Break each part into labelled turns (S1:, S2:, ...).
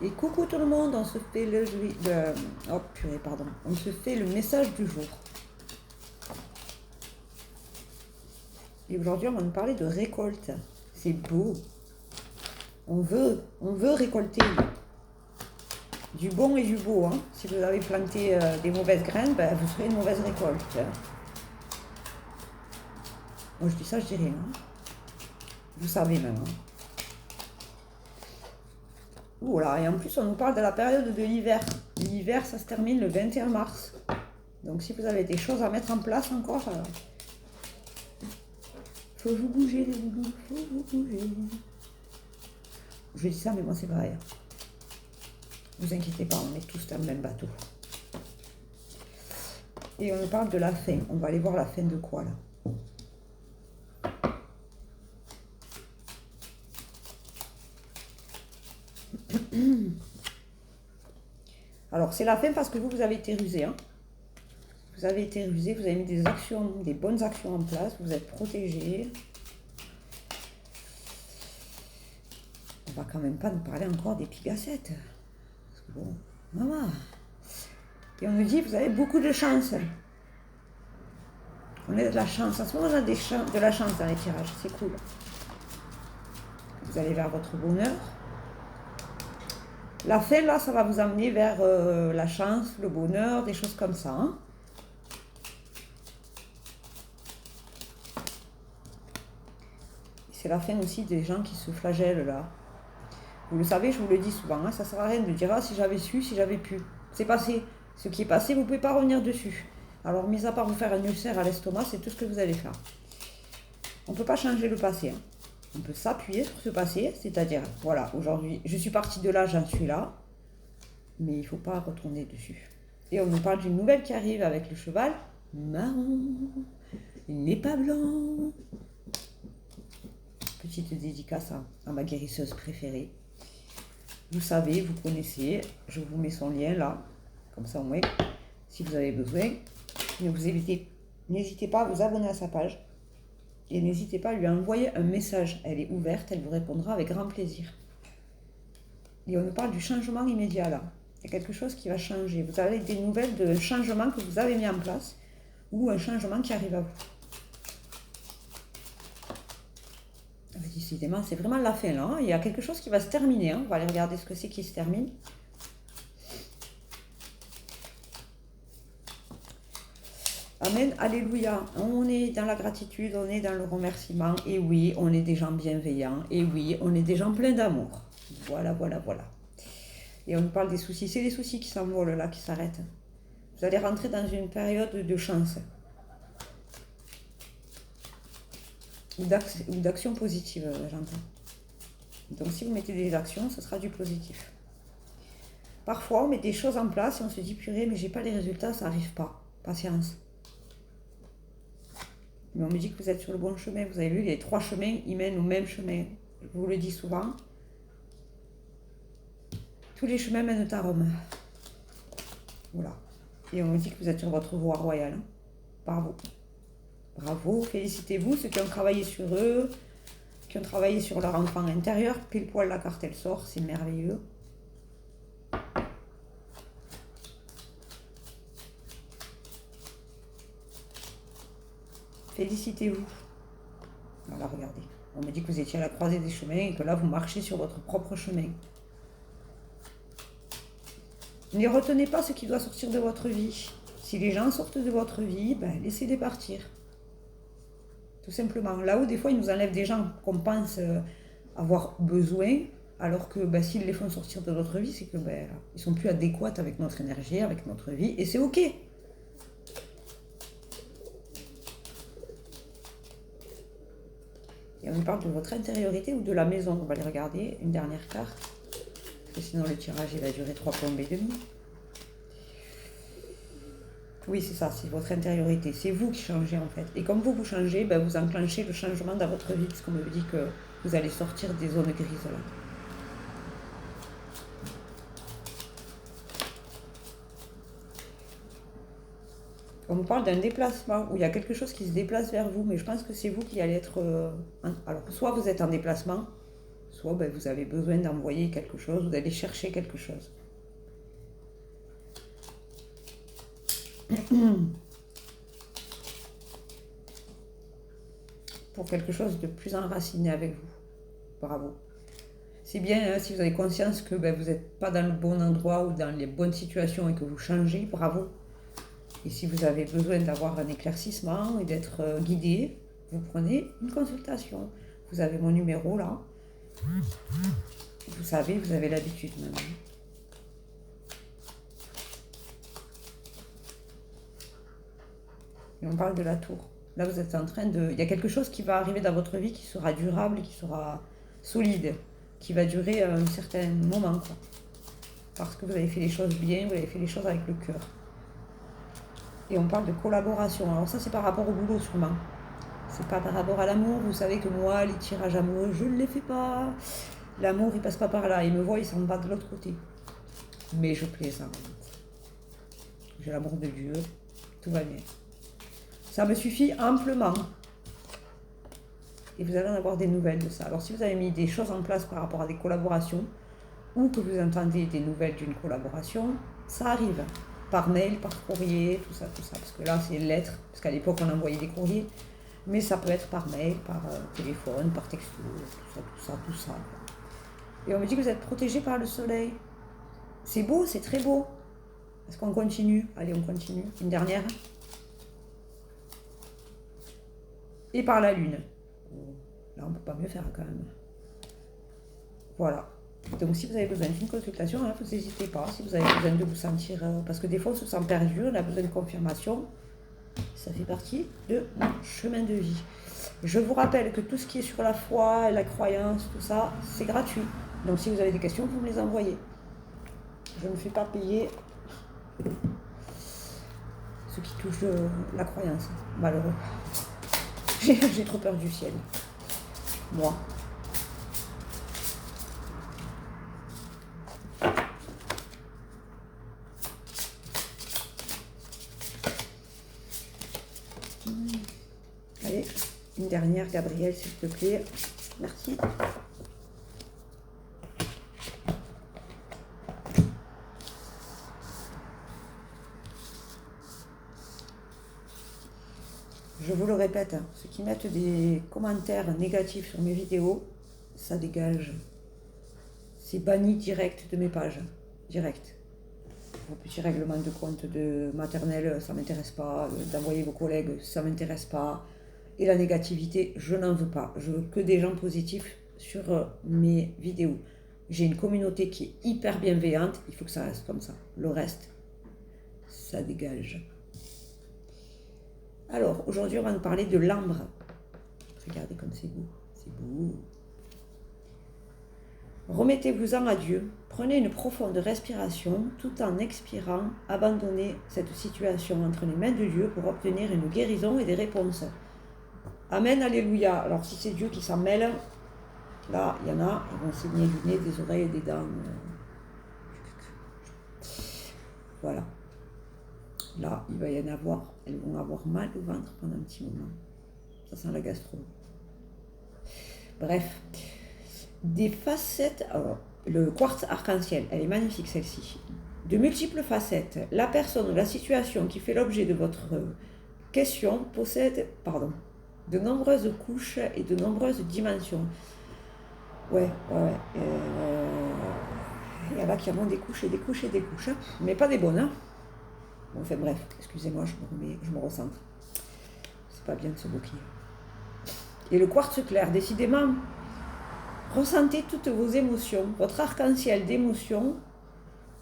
S1: Et coucou tout le monde, on se fait oh purée, pardon. On se fait le message du jour. Et aujourd'hui, on va nous parler de récolte. C'est beau. On veut récolter du bon et du beau. Hein. Si vous avez planté des mauvaises graines, ben, vous ferez une mauvaise récolte. Moi, je dis ça, je dis rien. Hein. Vous savez même. Hein. Voilà, et en plus, on nous parle de la période de l'hiver. L'hiver, ça se termine le 21 mars. Donc, si vous avez des choses à mettre en place encore, faut vous bouger, les boubous, faut vous bouger. Je dis ça, mais moi, c'est vrai. Vous inquiétez pas, on est tous dans le même bateau. Et on nous parle de la fin. On va aller voir la fin de quoi, là? Alors, c'est la fin parce que vous avez été rusé. Hein. Vous avez été rusé, vous avez mis des actions, des bonnes actions en place, vous êtes protégé. On va quand même pas nous parler encore des pigassettes. Parce que bon, voilà. Et on nous dit, vous avez beaucoup de chance. On a de la chance. En ce moment, on a de la chance dans les tirages. C'est cool. Vous allez vers votre bonheur. La fin, là, ça va vous amener vers la chance, le bonheur, des choses comme ça. Hein. C'est la fin aussi des gens qui se flagellent, là. Vous le savez, je vous le dis souvent, hein, ça ne sert à rien de dire « Ah, si j'avais su, si j'avais pu ». C'est passé. Ce qui est passé, vous ne pouvez pas revenir dessus. Alors, mis à part vous faire un ulcère à l'estomac, c'est tout ce que vous allez faire. On ne peut pas changer le passé. Hein. On peut s'appuyer sur ce passé, c'est-à-dire, voilà, aujourd'hui, je suis partie de là, j'en suis là, mais il ne faut pas retourner dessus. Et on nous parle d'une nouvelle qui arrive avec le cheval marron. Il n'est pas blanc. Petite dédicace à ma guérisseuse préférée. Vous savez, vous connaissez, je vous mets son lien là, comme ça au moins, si vous avez besoin. N'hésitez pas à vous abonner à sa page et n'hésitez pas à lui envoyer un message. Elle est ouverte, elle vous répondra avec grand plaisir. Et on nous parle du changement immédiat là. Il y a quelque chose qui va changer. Vous avez des nouvelles de changements que vous avez mis en place ou un changement qui arrive à vous. Décidément, c'est vraiment la fin là. Hein. Il y a quelque chose qui va se terminer. Hein. On va aller regarder ce que c'est qui se termine. Amen, alléluia. On est dans la gratitude, on est dans le remerciement. Et oui, on est des gens bienveillants. Et oui, on est des gens pleins d'amour. Voilà, voilà, voilà. Et on nous parle des soucis. C'est les soucis qui s'envolent là, qui s'arrêtent. Vous allez rentrer dans une période de chance. Ou d'action positive, j'entends. Donc si vous mettez des actions, ce sera du positif. Parfois, on met des choses en place et on se dit, purée, mais j'ai pas les résultats, ça n'arrive pas. Patience. Mais on me dit que vous êtes sur le bon chemin. Vous avez vu, les 3 chemins, ils mènent au même chemin. Je vous le dis souvent. Tous les chemins mènent à Rome. Voilà. Et on me dit que vous êtes sur votre voie royale. Hein. Bravo. Bravo, félicitez-vous, ceux qui ont travaillé sur eux, qui ont travaillé sur leur enfant intérieur. Pile poil, la carte, elle sort, c'est merveilleux. Félicitez-vous. Voilà, regardez. On me dit que vous étiez à la croisée des chemins et que là, vous marchez sur votre propre chemin. Ne retenez pas ce qui doit sortir de votre vie. Si les gens sortent de votre vie, ben, laissez-les partir. Tout simplement. Là où des fois ils nous enlèvent des gens qu'on pense avoir besoin, alors que ben, s'ils les font sortir de notre vie, c'est que ben, ils sont plus adéquats avec notre énergie, avec notre vie, et c'est ok. Et on nous parle de votre intériorité ou de la maison. On va aller regarder une dernière carte, parce que sinon le tirage il va durer 3 plombes et demi. Oui, c'est ça, c'est votre intériorité. C'est vous qui changez en fait. Et comme vous changez, ben, vous enclenchez le changement dans votre vie, parce qu'on me dit que vous allez sortir des zones grises là. On me parle d'un déplacement, où il y a quelque chose qui se déplace vers vous, mais je pense que c'est vous qui allez être... Alors, soit vous êtes en déplacement, soit vous avez besoin d'envoyer quelque chose ou d'aller chercher quelque chose. Pour quelque chose de plus enraciné avec vous. Bravo. C'est bien hein, si vous avez conscience que vous n'êtes pas dans le bon endroit ou dans les bonnes situations et que vous changez, bravo. Et si vous avez besoin d'avoir un éclaircissement et d'être guidé, vous prenez une consultation. Vous avez mon numéro là. Vous savez, vous avez l'habitude maintenant. Et on parle de la tour. Là, vous êtes en train de... Il y a quelque chose qui va arriver dans votre vie qui sera durable, qui sera solide, qui va durer un certain moment, quoi. Parce que vous avez fait les choses bien, vous avez fait les choses avec le cœur. Et on parle de collaboration. Alors ça, c'est par rapport au boulot, sûrement. C'est pas par rapport à l'amour. Vous savez que moi, les tirages amoureux, je ne les fais pas. L'amour, il passe pas par là. Il me voit, il s'en va de l'autre côté. Mais je plaisante. J'ai l'amour de Dieu. Tout va bien. Ça me suffit amplement. Et vous allez en avoir des nouvelles de ça. Alors si vous avez mis des choses en place par rapport à des collaborations, ou que vous entendez des nouvelles d'une collaboration, ça arrive. Par mail, par courrier, tout ça. Parce que là, c'est lettres. Parce qu'à l'époque, on envoyait des courriers. Mais ça peut être par mail, par téléphone, par texto, tout ça. Et on me dit que vous êtes protégé par le soleil. C'est beau, c'est très beau. Est-ce qu'on continue? Allez, on continue. Une dernière. Et par la lune. Là, on ne peut pas mieux faire quand même. Voilà. Donc, si vous avez besoin d'une consultation, hein, vous n'hésitez pas. Si vous avez besoin de vous sentir... parce que des fois, on se sent perdu, on a besoin de confirmation. Ça fait partie de mon chemin de vie. Je vous rappelle que tout ce qui est sur la foi, la croyance, tout ça, c'est gratuit. Donc, si vous avez des questions, vous me les envoyez. Je ne fais pas payer ce qui touche la croyance. Malheureux. J'ai trop peur du ciel. Moi. Allez, une dernière, Gabriel, s'il te plaît. Merci. Je vous le répète, hein, ceux qui mettent des commentaires négatifs sur mes vidéos, ça dégage. C'est banni direct de mes pages. Direct. Vos petits règlements de compte de maternelle, ça ne m'intéresse pas. D'envoyer vos collègues, ça ne m'intéresse pas. Et la négativité, je n'en veux pas. Je veux que des gens positifs sur mes vidéos. J'ai une communauté qui est hyper bienveillante. Il faut que ça reste comme ça. Le reste, ça dégage. Alors, aujourd'hui, on va nous parler de l'ambre. Regardez comme c'est beau. C'est beau. Remettez-vous-en à Dieu. Prenez une profonde respiration tout en expirant. Abandonnez cette situation entre les mains de Dieu pour obtenir une guérison et des réponses. Amen, alléluia. Alors, si c'est Dieu qui s'en mêle, là, il y en a, ils vont saigner du nez, des oreilles, des dents. Voilà. Là, il va y en avoir. Elles vont avoir mal au ventre pendant un petit moment. Ça sent la gastro. Bref. Des facettes. Alors, le quartz arc-en-ciel, elle est magnifique celle-ci. De multiples facettes. La personne ou la situation qui fait l'objet de votre question possède, de nombreuses couches et de nombreuses dimensions. Ouais. Il y en a qui ont des couches et des couches et des couches. Mais pas des bonnes, hein. Bon, enfin bref, excusez-moi, je me recentre. C'est pas bien de se bloquer. Et le quartz clair, décidément, ressentez toutes vos émotions. Votre arc-en-ciel d'émotions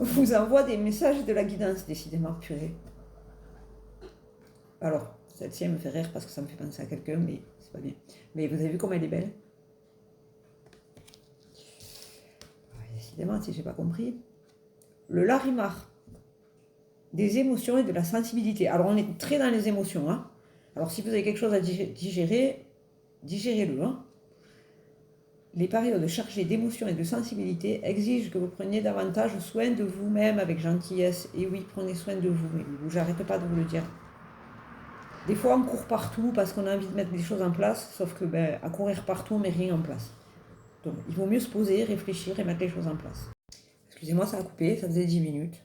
S1: vous envoie des messages de la guidance, décidément, purée. Alors, celle-ci, elle me fait rire parce que ça me fait penser à quelqu'un, mais c'est pas bien. Mais vous avez vu comme elle est belle? Décidément, si j'ai pas compris. Le larimar. Des émotions et de la sensibilité. Alors, on est très dans les émotions. Hein. Alors, si vous avez quelque chose à digérer, digérez-le. Hein. Les périodes chargées d'émotions et de sensibilité exigent que vous preniez davantage soin de vous-même avec gentillesse. Et oui, prenez soin de vous. J'arrête pas de vous le dire. Des fois, on court partout parce qu'on a envie de mettre des choses en place, sauf que à courir partout, on met rien en place. Donc, il vaut mieux se poser, réfléchir et mettre les choses en place. Excusez-moi, ça a coupé, ça faisait 10 minutes.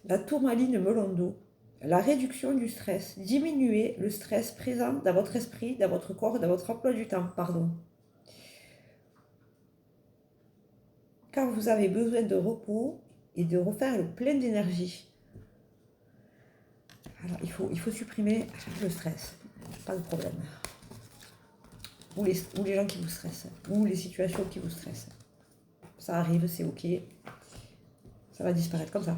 S1: La tourmaline melon d'eau. La réduction du stress. Diminuer le stress présent dans votre esprit, dans votre corps, dans votre emploi du temps. Quand vous avez besoin de repos et de refaire le plein d'énergie. Alors, il faut supprimer le stress. Pas de problème. Ou les gens qui vous stressent. Ou les situations qui vous stressent. Ça arrive, c'est ok. Ça va disparaître comme ça.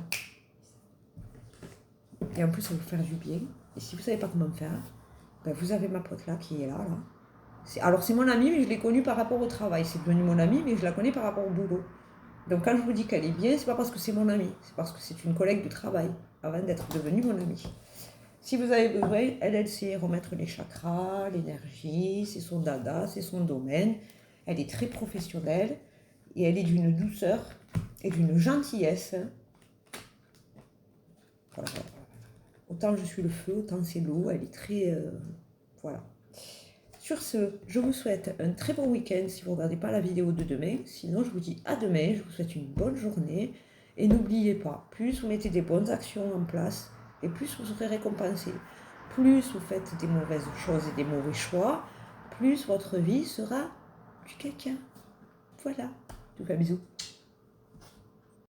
S1: Et en plus, ça va vous faire du bien. Et si vous ne savez pas comment faire, ben vous avez ma pote là qui est là. Alors, c'est mon amie, mais je l'ai connue par rapport au travail. C'est devenu mon amie, mais je la connais par rapport au boulot. Donc, quand je vous dis qu'elle est bien, c'est pas parce que c'est mon amie. C'est parce que c'est une collègue du travail, avant d'être devenue mon amie. Si vous avez besoin, elle sait remettre les chakras, l'énergie, c'est son dada, c'est son domaine. Elle est très professionnelle et elle est d'une douceur et d'une gentillesse. Voilà. Autant je suis le feu, autant c'est l'eau. Elle est très... voilà. Sur ce, je vous souhaite un très bon week-end si vous ne regardez pas la vidéo de demain. Sinon, je vous dis à demain. Je vous souhaite une bonne journée. Et n'oubliez pas, plus vous mettez des bonnes actions en place, et plus vous serez récompensé. Plus vous faites des mauvaises choses et des mauvais choix, plus votre vie sera du caca. Voilà. Je vous fais un bisou.